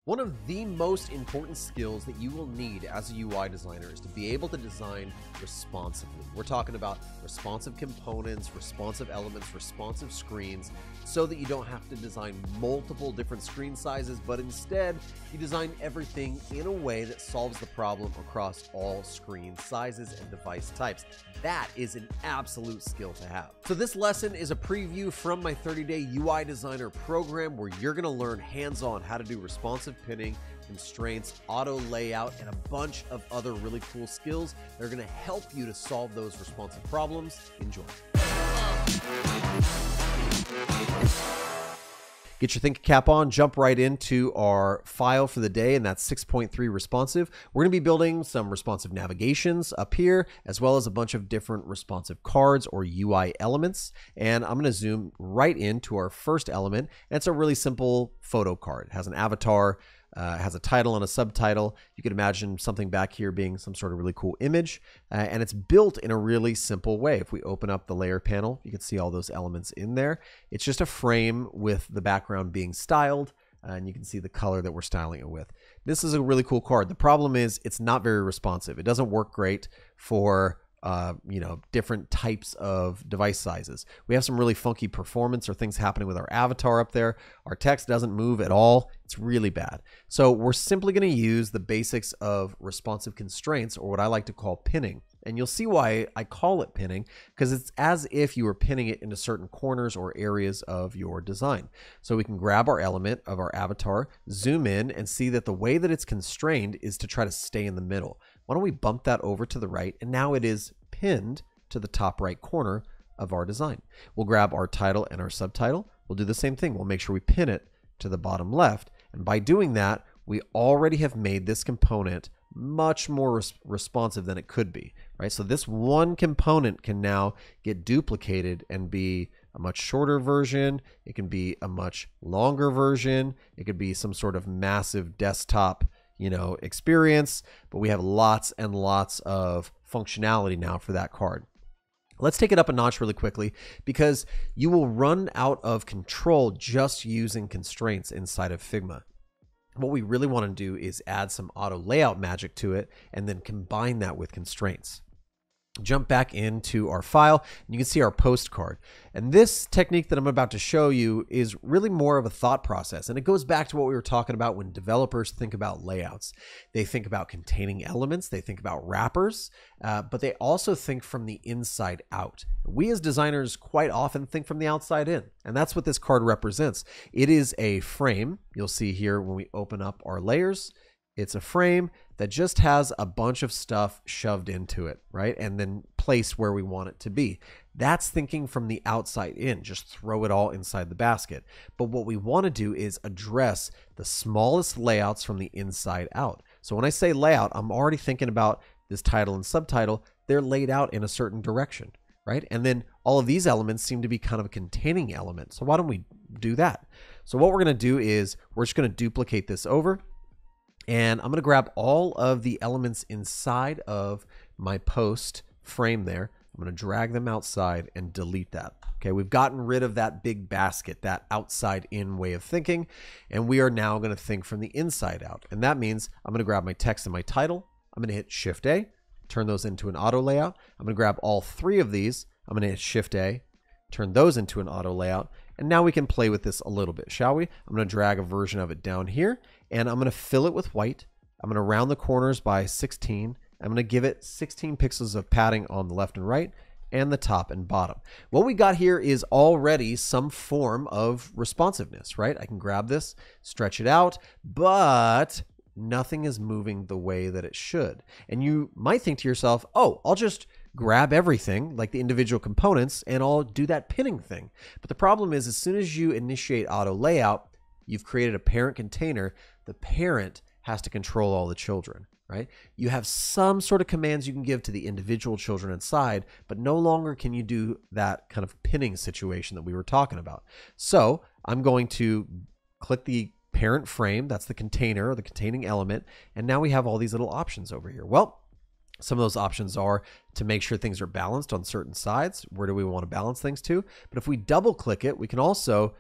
One of the most important skills that you will need as a UI designer is to be able to design responsively. We're talking about responsive components, responsive elements, responsive screens, so that you don't have to design multiple different screen sizes, but instead you design everything in a way that solves the problem across all screen sizes and device types. That is an absolute skill to have. So this lesson is a preview from my 30-day UI designer program where you're going to learn hands-on how to do responsive pinning, constraints, auto layout, and a bunch of other really cool skills that are going to help you to solve those responsive problems. Enjoy. Get your thinking cap on, jump right into our file for the day, and that's 6.3 responsive. We're going to be building some responsive navigations up here, as well as a bunch of different responsive cards or UI elements. And I'm going to zoom right into our first element, and it's a really simple photo card. It has an avatar, has a title and a subtitle. You could imagine something back here being some sort of really cool image, and it's built in a really simple way. If we open up the layer panel, you can see all those elements in there. It's just a frame with the background being styled, and you can see the color that we're styling it with. This is a really cool card. The problem is it's not very responsive. It doesn't work great for different types of device sizes. We have some really funky performance or things happening with our avatar up there. Our text doesn't move at all. It's really bad. So we're simply going to use the basics of responsive constraints, or what I like to call pinning. And you'll see why I call it pinning, because it's as if you were pinning it into certain corners or areas of your design. So we can grab our element of our avatar, zoom in, and see that the way that it's constrained is to try to stay in the middle. Why don't we bump that over to the right, and now it is pinned to the top right corner of our design. We'll grab our title and our subtitle. We'll do the same thing. We'll make sure we pin it to the bottom left. And by doing that, we already have made this component much more responsive than it could be, right? So this one component can now get duplicated and be a much shorter version. It can be a much longer version. It could be some sort of massive desktop, experience, but we have lots and lots of functionality now for that card. Let's take it up a notch really quickly, because you will run out of control just using constraints inside of Figma. What we really want to do is add some auto layout magic to it and then combine that with constraints. Jump back into our file, and you can see our post card. And this technique that I'm about to show you is really more of a thought process. And it goes back to what we were talking about when developers think about layouts. They think about containing elements, they think about wrappers, but they also think from the inside out. We as designers quite often think from the outside in. And that's what this card represents. It is a frame. You'll see here when we open up our layers, it's a frame that just has a bunch of stuff shoved into it, right? And then placed where we want it to be. That's thinking from the outside in, just throw it all inside the basket. But what we want to do is address the smallest layouts from the inside out. So when I say layout, I'm already thinking about this title and subtitle. They're laid out in a certain direction, right? And then all of these elements seem to be kind of a containing element. So why don't we do that? So what we're going to do is we're just going to duplicate this over. And I'm going to grab all of the elements inside of my post frame there. I'm going to drag them outside and delete that. Okay, we've gotten rid of that big basket, that outside in way of thinking. And we are now going to think from the inside out. And that means I'm going to grab my text and my title. I'm going to hit Shift A, turn those into an auto layout. I'm going to grab all three of these. I'm going to hit Shift A, turn those into an auto layout. And now we can play with this a little bit, shall we? I'm going to drag a version of it down here, and I'm going to fill it with white. I'm going to round the corners by 16. I'm going to give it 16 pixels of padding on the left and right, and the top and bottom. What we got here is already some form of responsiveness, right? I can grab this, stretch it out, but nothing is moving the way that it should. And you might think to yourself, oh, I'll just grab everything, like the individual components, and I'll do that pinning thing. But the problem is, as soon as you initiate auto layout, you've created a parent container. The parent has to control all the children, right? You have some sort of commands you can give to the individual children inside, but no longer can you do that kind of pinning situation that we were talking about. So I'm going to click the parent frame, that's the container or the containing element, and now we have all these little options over here. Well, some of those options are to make sure things are balanced on certain sides. Where do we want to balance things to? But if we double click it, we can also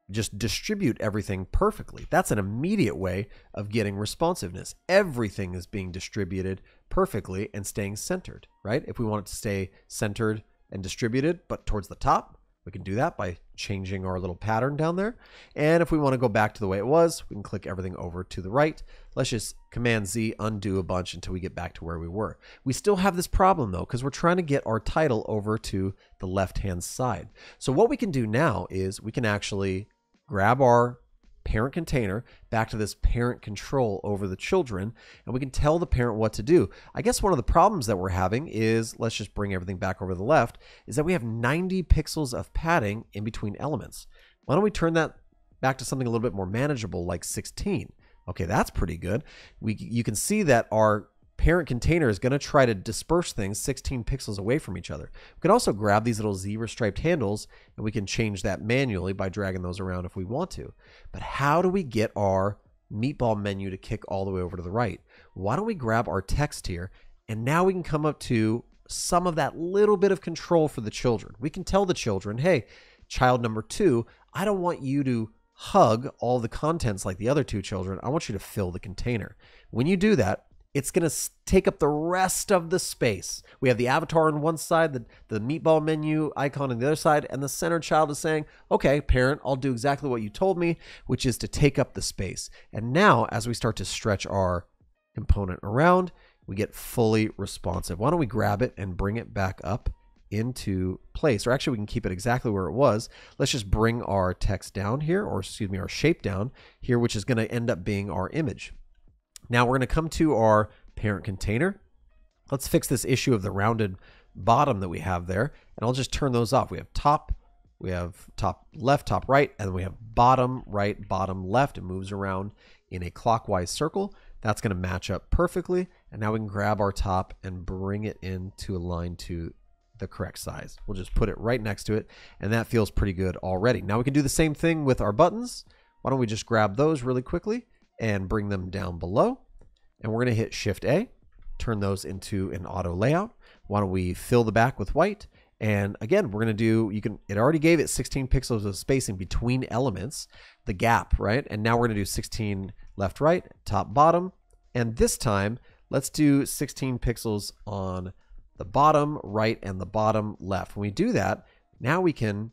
just distribute everything perfectly. That's an immediate way of getting responsiveness. Everything is being distributed perfectly and staying centered, right? If we want it to stay centered and distributed, but towards the top, we can do that by changing our little pattern down there. And if we want to go back to the way it was, we can click everything over to the right. Let's just Command Z, undo a bunch until we get back to where we were. We still have this problem though, because we're trying to get our title over to the left-hand side. So what we can do now is we can actually grab our parent container back to this parent control over the children, and we can tell the parent what to do. I guess one of the problems that we're having is, let's just bring everything back over to the left, is that we have 90 pixels of padding in between elements. Why don't we turn that back to something a little bit more manageable, like 16? Okay, that's pretty good. You can see that our parent container is going to try to disperse things 16 pixels away from each other. We can also grab these little zebra striped handles, and we can change that manually by dragging those around if we want to. But how do we get our meatball menu to kick all the way over to the right? Why don't we grab our text here, and now we can come up to some of that little bit of control for the children. We can tell the children, hey, child number 2, I don't want you to hug all the contents like the other 2 children. I want you to fill the container. When you do that, it's going to take up the rest of the space. We have the avatar on one side, the meatball menu icon on the other side, and the center child is saying, okay, parent, I'll do exactly what you told me, which is to take up the space. And now, as we start to stretch our component around, we get fully responsive. Why don't we grab it and bring it back up into place? Or actually, we can keep it exactly where it was. Let's just bring our text down here, or excuse me, our shape down here, which is going to end up being our image. Now we're going to come to our parent container. Let's fix this issue of the rounded bottom that we have there, and I'll just turn those off. We have top left, top right, and then we have bottom right, bottom left. It moves around in a clockwise circle. That's going to match up perfectly. And now we can grab our top and bring it into align to the correct size. We'll just put it right next to it, and that feels pretty good already. Now we can do the same thing with our buttons. Why don't we just grab those really quickly and bring them down below, and we're going to hit Shift A, turn those into an auto layout. Why don't we fill the back with white? And again, we're going to do, it already gave it 16 pixels of spacing between elements, the gap, right? And now we're going to do 16 left, right, top, bottom. And this time, let's do 16 pixels on the bottom right and the bottom left. When we do that, now we can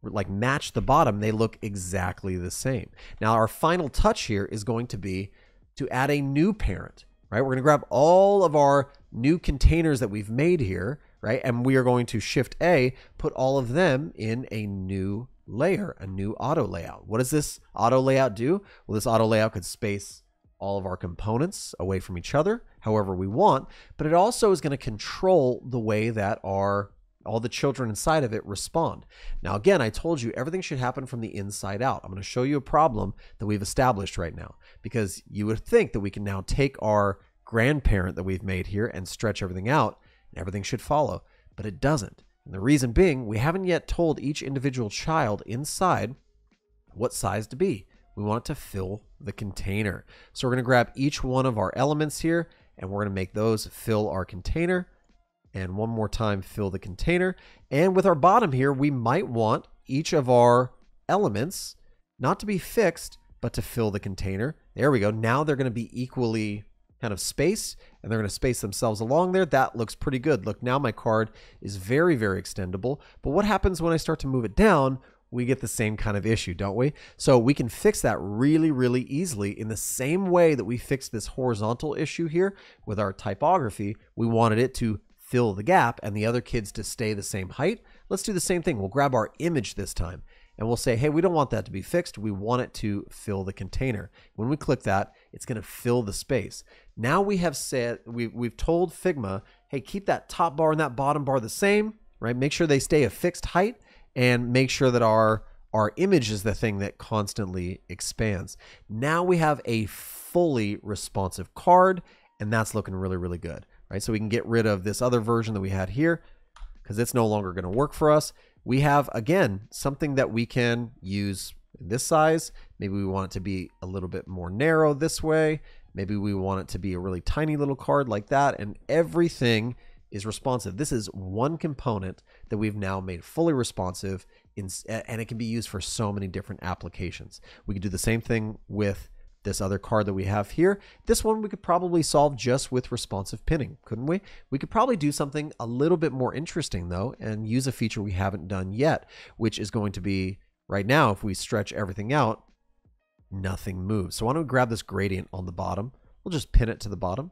like match the bottom. They look exactly the same. Now our final touch here is going to be to add a new parent, right? We're going to grab all of our new containers that we've made here, right? And we are going to Shift A, put all of them in a new layer, a new auto layout. What does this auto layout do? Well, this auto layout could space all of our components away from each other however we want, but it also is going to control the way that all the children inside of it respond. Now, again, I told you everything should happen from the inside out. I'm going to show you a problem that we've established right now, because you would think that we can now take our grandparent that we've made here and stretch everything out, and everything should follow, but it doesn't. And the reason being, we haven't yet told each individual child inside what size to be. We want it to fill the container. So we're going to grab each one of our elements here, and we're going to make those fill our container. And one more time, fill the container. And with our bottom here, we might want each of our elements not to be fixed, but to fill the container. There we go. Now they're going to be equally kind of spaced, and they're going to space themselves along there. That looks pretty good. Look, now my card is very, very extendable. But what happens when I start to move it down? We get the same kind of issue, don't we? So we can fix that really, really easily in the same way that we fixed this horizontal issue here with our typography. We wanted it to fill the gap and the other kids to stay the same height. Let's do the same thing. We'll grab our image this time, and we'll say, hey, we don't want that to be fixed. We want it to fill the container. When we click that, it's going to fill the space. Now we have said, we've told Figma, hey, keep that top bar and that bottom bar the same, right? Make sure they stay a fixed height, and make sure that our image is the thing that constantly expands. Now we have a fully responsive card, and that's looking really, really good, right? So we can get rid of this other version that we had here because it's no longer going to work for us. We have, again, something that we can use in this size. Maybe we want it to be a little bit more narrow this way. Maybe we want it to be a really tiny little card like that, and everything is responsive. This is one component that we've now made fully responsive and it can be used for so many different applications. We could do the same thing with this other card that we have here. This one we could probably solve just with responsive pinning, couldn't we? We could probably do something a little bit more interesting though, and use a feature we haven't done yet, which is going to be right now, if we stretch everything out, nothing moves. So why don't we grab this gradient on the bottom? We'll just pin it to the bottom.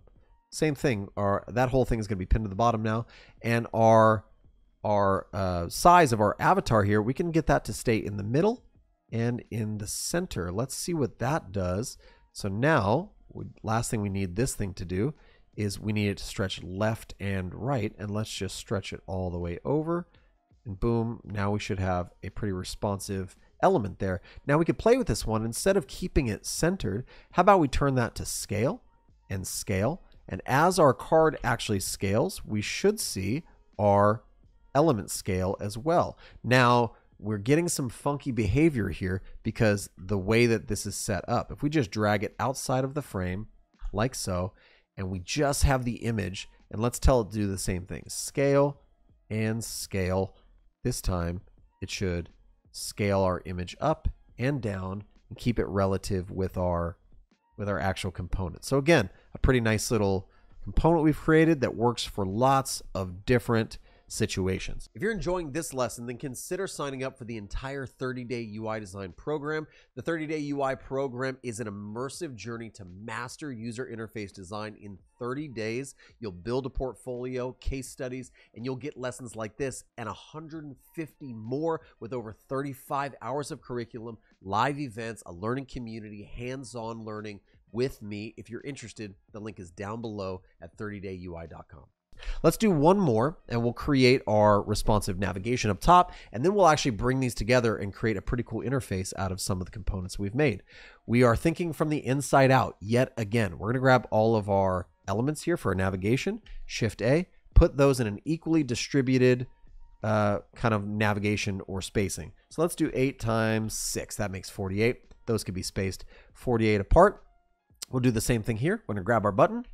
Same thing, that whole thing is going to be pinned to the bottom now, and our size of our avatar here, we can get that to stay in the middle and in the center. Let's see what that does. So now, last thing we need this thing to do is we need it to stretch left and right, and let's just stretch it all the way over, and boom, now we should have a pretty responsive element there. Now we could play with this one. Instead of keeping it centered, how about we turn that to scale and scale, and as our card actually scales, we should see our element scale as well. Now we're getting some funky behavior here because the way that this is set up. If we just drag it outside of the frame like so, and we just have the image, and let's tell it to do the same thing, scale and scale. This time it should scale our image up and down and keep it relative with our actual component. So again, a pretty nice little component we've created that works for lots of different situations. If you're enjoying this lesson, then consider signing up for the entire 30-day UI design program. The 30-day UI program is an immersive journey to master user interface design in 30 days. You'll build a portfolio, case studies, and you'll get lessons like this and 150 more with over 35 hours of curriculum, live events, a learning community, hands-on learning with me. If you're interested, the link is down below at 30dayui.com. Let's do one more, and we'll create our responsive navigation up top, and then we'll actually bring these together and create a pretty cool interface out of some of the components we've made. We are thinking from the inside out yet again. We're going to grab all of our elements here for our navigation, Shift A, put those in an equally distributed kind of navigation or spacing. So let's do 8 times 6. That makes 48. Those could be spaced 48 apart. We'll do the same thing here. We're going to grab our button,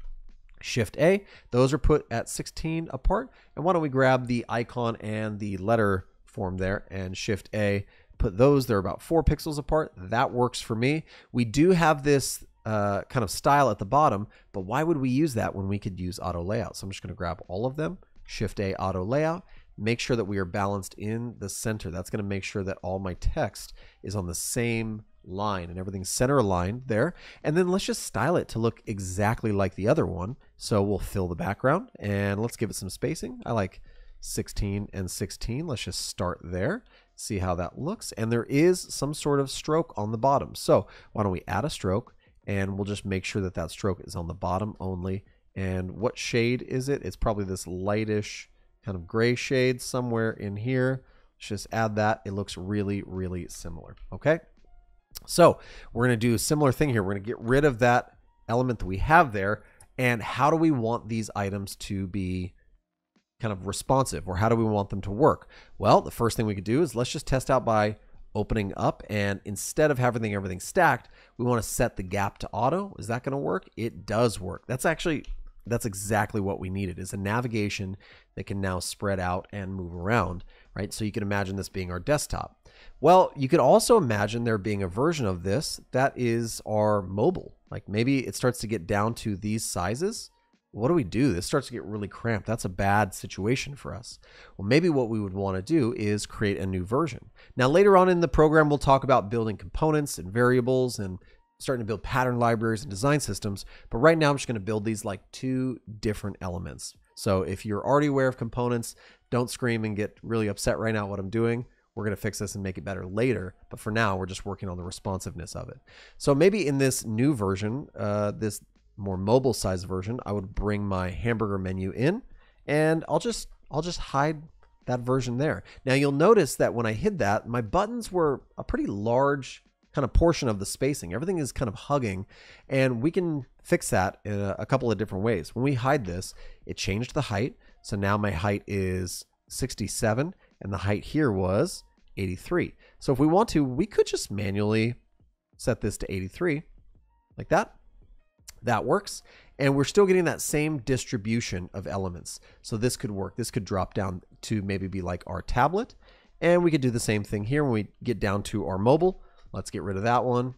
Shift A, those are put at 16 apart. And why don't we grab the icon and the letter form there and Shift A, put those, they're about 4 pixels apart. That works for me. We do have this kind of style at the bottom, but why would we use that when we could use auto layout? So I'm just going to grab all of them, Shift A, auto layout, make sure that we are balanced in the center. That's going to make sure that all my text is on the same line and everything's center aligned there. And then let's just style it to look exactly like the other one. So we'll fill the background and let's give it some spacing. I like 16 and 16. Let's just start there, see how that looks. And there is some sort of stroke on the bottom. So why don't we add a stroke, and we'll just make sure that that stroke is on the bottom only. And what shade is it? It's probably this lightish kind of gray shade somewhere in here. Let's just add that. It looks really, really similar. Okay. So we're going to do a similar thing here. We're going to get rid of that element that we have there. And how do we want these items to be kind of responsive, or how do we want them to work? Well, the first thing we could do is let's just test out by opening up, and instead of having everything stacked, we want to set the gap to auto. Is that going to work? It does work. That's exactly what we needed, is a navigation that can now spread out and move around, right? So you can imagine this being our desktop. Well, you could also imagine there being a version of this that is our mobile. Like maybe it starts to get down to these sizes. What do we do? This starts to get really cramped. That's a bad situation for us. Well, maybe what we would want to do is create a new version. Now, later on in the program, we'll talk about building components and variables and starting to build pattern libraries and design systems. But right now, I'm just going to build these like 2 different elements. So if you're already aware of components, don't scream and get really upset right now at what I'm doing. We're going to fix this and make it better later. But for now, we're just working on the responsiveness of it. So maybe in this new version, this more mobile size version, I would bring my hamburger menu in, and I'll just hide that version there. Now you'll notice that when I hid that, my buttons were a pretty large kind of portion of the spacing. Everything is kind of hugging, and we can fix that in a couple of different ways. When we hide this, it changed the height. So now my height is 67 and the height here was 83. So if we want to, we could just manually set this to 83 like that. That works. And we're still getting that same distribution of elements. So this could work. This could drop down to maybe be like our tablet. And we could do the same thing here when we get down to our mobile. Let's get rid of that one.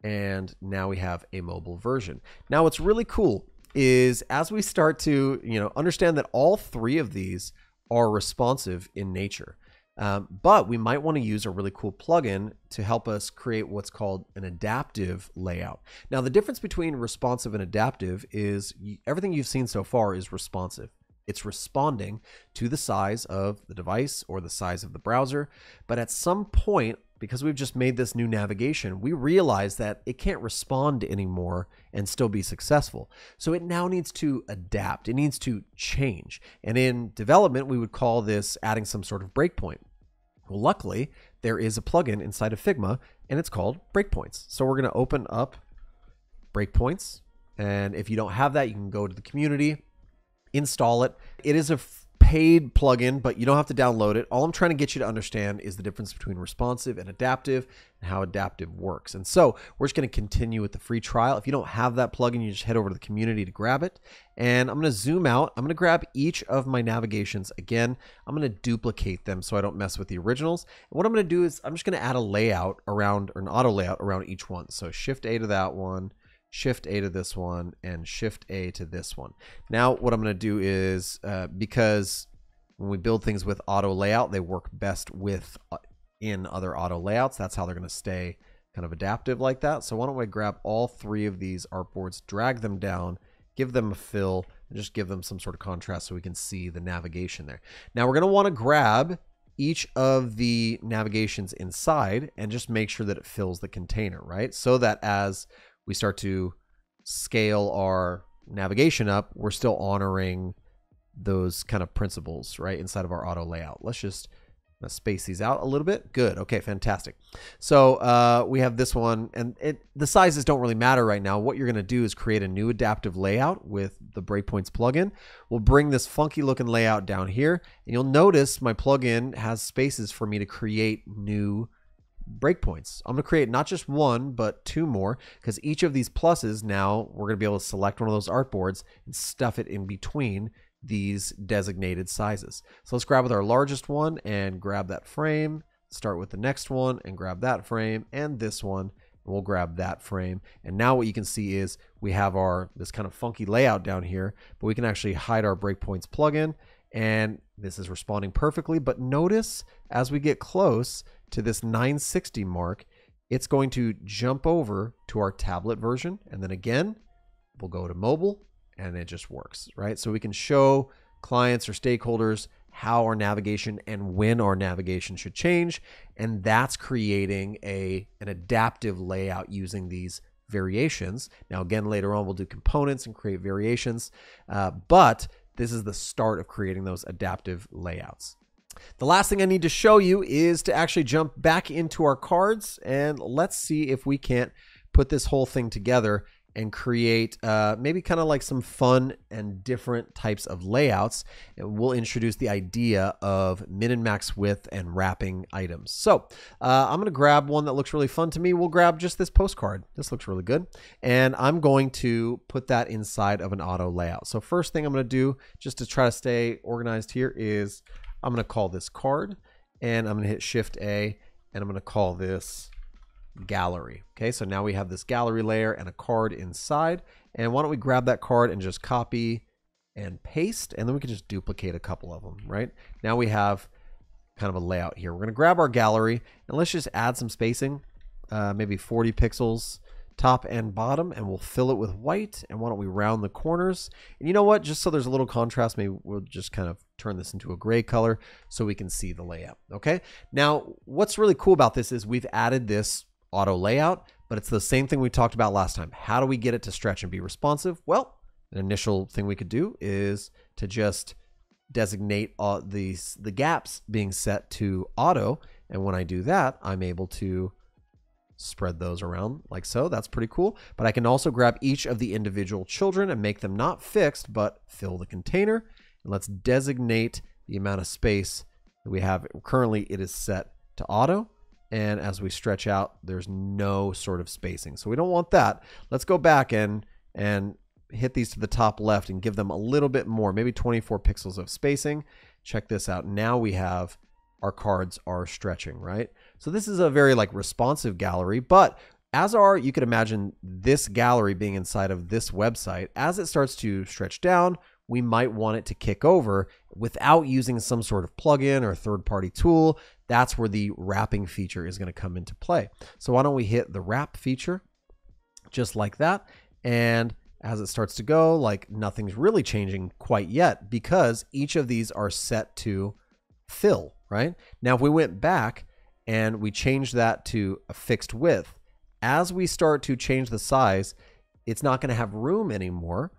And now we have a mobile version. Now what's really cool is as we start to, understand that all three of these are responsive in nature. But we might want to use a really cool plugin to help us create what's called an adaptive layout. Now, the difference between responsive and adaptive is everything you've seen so far is responsive. It's responding to the size of the device or the size of the browser. But at some point, because we've just made this new navigation, we realize that it can't respond anymore and still be successful. So it now needs to adapt. It needs to change. And in development, we would call this adding some sort of breakpoint. Well, luckily, there is a plugin inside of Figma, and it's called breakpoints. So we're going to open up breakpoints. And if you don't have that, you can go to the community, install it. It is a paid plugin, but you don't have to download it. All I'm trying to get you to understand is the difference between responsive and adaptive and how adaptive works. And so we're just going to continue with the free trial. If you don't have that plugin, you just head over to the community to grab it. And I'm going to zoom out. I'm going to grab each of my navigations again. I'm going to duplicate them so I don't mess with the originals. And what I'm going to do is I'm just going to add a layout around, or an auto layout around each one. So Shift A to that one, Shift A to this one, and Shift A to this one. Now what I'm going to do is, because when we build things with auto layout, they work best with in other auto layouts. That's how they're going to stay kind of adaptive like that. So why don't we grab all three of these artboards, drag them down, give them a fill, and just give them some sort of contrast so we can see the navigation there. Now we're going to want to grab each of the navigations inside and just make sure that it fills the container, right? So that as we start to scale our navigation up, we're still honoring those kind of principles, right, inside of our auto layout. Let's just space these out a little bit. Good. Okay, fantastic. So we have this one, and the sizes don't really matter right now. What you're going to do is create a new adaptive layout with the Breakpoints plugin. We'll bring this funky looking layout down here, and you'll notice my plugin has spaces for me to create new breakpoints. I'm going to create not just one, but two more, because each of these pluses now we're going to be able to select one of those artboards and stuff it in between these designated sizes. So let's grab with our largest one and grab that frame, start with the next one and grab that frame and this one, and we'll grab that frame. And now what you can see is we have this kind of funky layout down here, but we can actually hide our breakpoints plugin, and this is responding perfectly. But notice as we get close to this 960 mark, it's going to jump over to our tablet version, and then again we'll go to mobile, and it just works, right? So we can show clients or stakeholders how our navigation and when our navigation should change, and that's creating an adaptive layout using these variations. Now again, later on we'll do components and create variations, but this is the start of creating those adaptive layouts. The last thing I need to show you is to actually jump back into our cards, and let's see if we can't put this whole thing together and create maybe kind of like some fun and different types of layouts. And we'll introduce the idea of min and max width and wrapping items. So I'm going to grab one that looks really fun to me. We'll grab just this postcard. This looks really good. And I'm going to put that inside of an auto layout. So first thing I'm going to do, just to try to stay organized here, is I'm going to call this card, and I'm going to hit Shift A, and I'm going to call this gallery. Okay, so now we have this gallery layer and a card inside. And why don't we grab that card and just copy and paste, and then we can just duplicate a couple of them, right? Now we have kind of a layout here. We're going to grab our gallery, and let's just add some spacing, maybe 40 pixels top and bottom, and we'll fill it with white. And why don't we round the corners? And you know what, just so there's a little contrast, maybe we'll just kind of turn this into a gray color so we can see the layout. Okay, now what's really cool about this is we've added this auto layout, but it's the same thing we talked about last time. How do we get it to stretch and be responsive? Well, an initial thing we could do is to just designate the gaps being set to auto, and when I do that, I'm able to spread those around like so. That's pretty cool. But I can also grab each of the individual children and make them not fixed, but fill the container. And let's designate the amount of space that we have. Currently, it is set to auto. And as we stretch out, there's no sort of spacing. So we don't want that. Let's go back and hit these to the top left and give them a little bit more, maybe 24 pixels of spacing. Check this out. Now we have our cards are stretching, right? So this is a very like responsive gallery, but as you could imagine this gallery being inside of this website, as it starts to stretch down, we might want it to kick over without using some sort of plugin or third-party tool. That's where the wrapping feature is going to come into play. So why don't we hit the wrap feature just like that? And as it starts to go, like nothing's really changing quite yet because each of these are set to fill, right? Now, if we went back and we changed that to a fixed width, as we start to change the size, it's not going to have room anymore.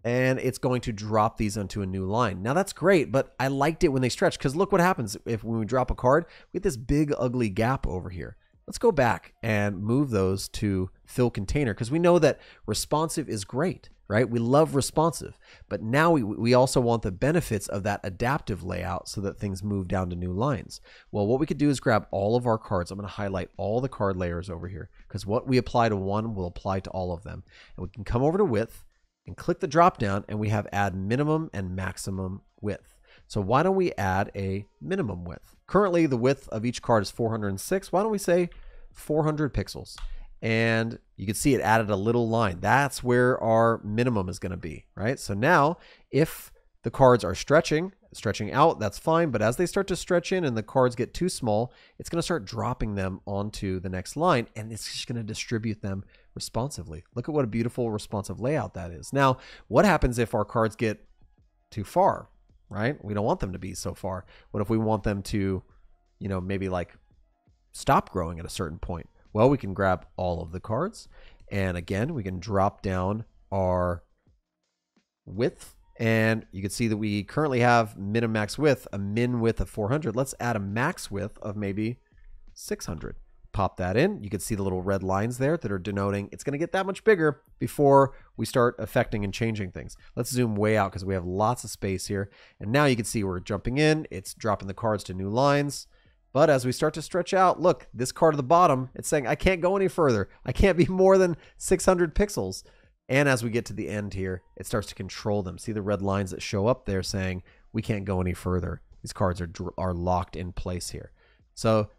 And it's going to drop these onto a new line. Now that's great, but I liked it when they stretch because look what happens when we drop a card, we get this big ugly gap over here. Let's go back and move those to fill container because we know that responsive is great, right? We love responsive, but now we also want the benefits of that adaptive layout so that things move down to new lines. Well, what we could do is grab all of our cards. I'm going to highlight all the card layers over here because what we apply to one will apply to all of them. And we can come over to width and click the drop down and we have add minimum and maximum width. So why don't we add a minimum width? Currently the width of each card is 406. Why don't we say 400 pixels? And you can see it added a little line. That's where our minimum is going to be, right? So now if the cards are stretching out, that's fine. But as they start to stretch in and the cards get too small, it's going to start dropping them onto the next line and it's just going to distribute them responsively. Look at what a beautiful responsive layout that is. Now, what happens if our cards get too far, right? We don't want them to be so far. What if we want them to, you know, maybe like stop growing at a certain point? Well, we can grab all of the cards and again, we can drop down our width and you can see that we currently have min and max width, a min width of 400. Let's add a max width of maybe 600. Pop that in. You can see the little red lines there that are denoting it's going to get that much bigger before we start affecting and changing things. Let's zoom way out because we have lots of space here. And now you can see we're jumping in. It's dropping the cards to new lines. But as we start to stretch out, look, this card at the bottom, it's saying I can't go any further. I can't be more than 600 pixels. And as we get to the end here, it starts to control them. See the red lines that show up there saying we can't go any further. These cards are locked in place here. So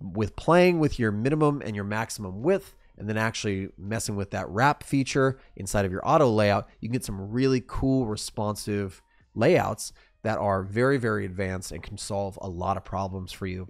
with playing with your minimum and your maximum width and then actually messing with that wrap feature inside of your auto layout, you can get some really cool responsive layouts that are very, very advanced and can solve a lot of problems for you.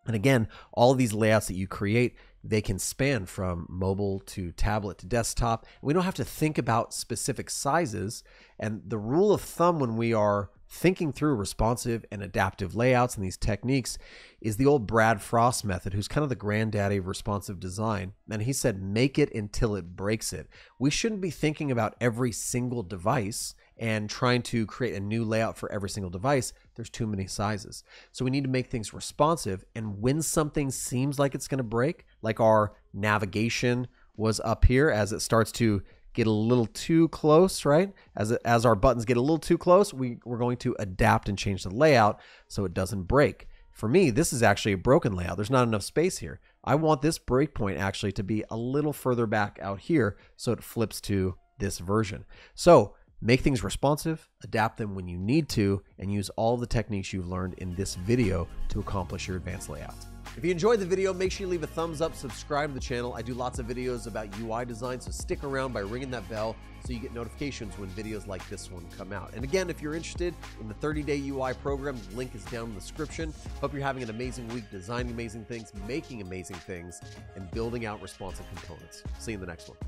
And again, all of these layouts that you create, they can span from mobile to tablet to desktop. We don't have to think about specific sizes. And the rule of thumb when we are thinking through responsive and adaptive layouts and these techniques is the old Brad Frost method, who's kind of the granddaddy of responsive design. And he said, make it until it breaks it. We shouldn't be thinking about every single device and trying to create a new layout for every single device. There's too many sizes. So we need to make things responsive. And when something seems like it's going to break, like our navigation was up here, as it starts to get a little too close, right? As our buttons get a little too close, we're going to adapt and change the layout so it doesn't break. For me, this is actually a broken layout. There's not enough space here. I want this breakpoint actually to be a little further back out here so it flips to this version. So make things responsive, adapt them when you need to, and use all the techniques you've learned in this video to accomplish your advanced layout. If you enjoyed the video, make sure you leave a thumbs up, subscribe to the channel. I do lots of videos about UI design, so stick around by ringing that bell so you get notifications when videos like this one come out. And again, if you're interested in the 30-day UI program, the link is down in the description. Hope you're having an amazing week designing amazing things, making amazing things, and building out responsive components. See you in the next one.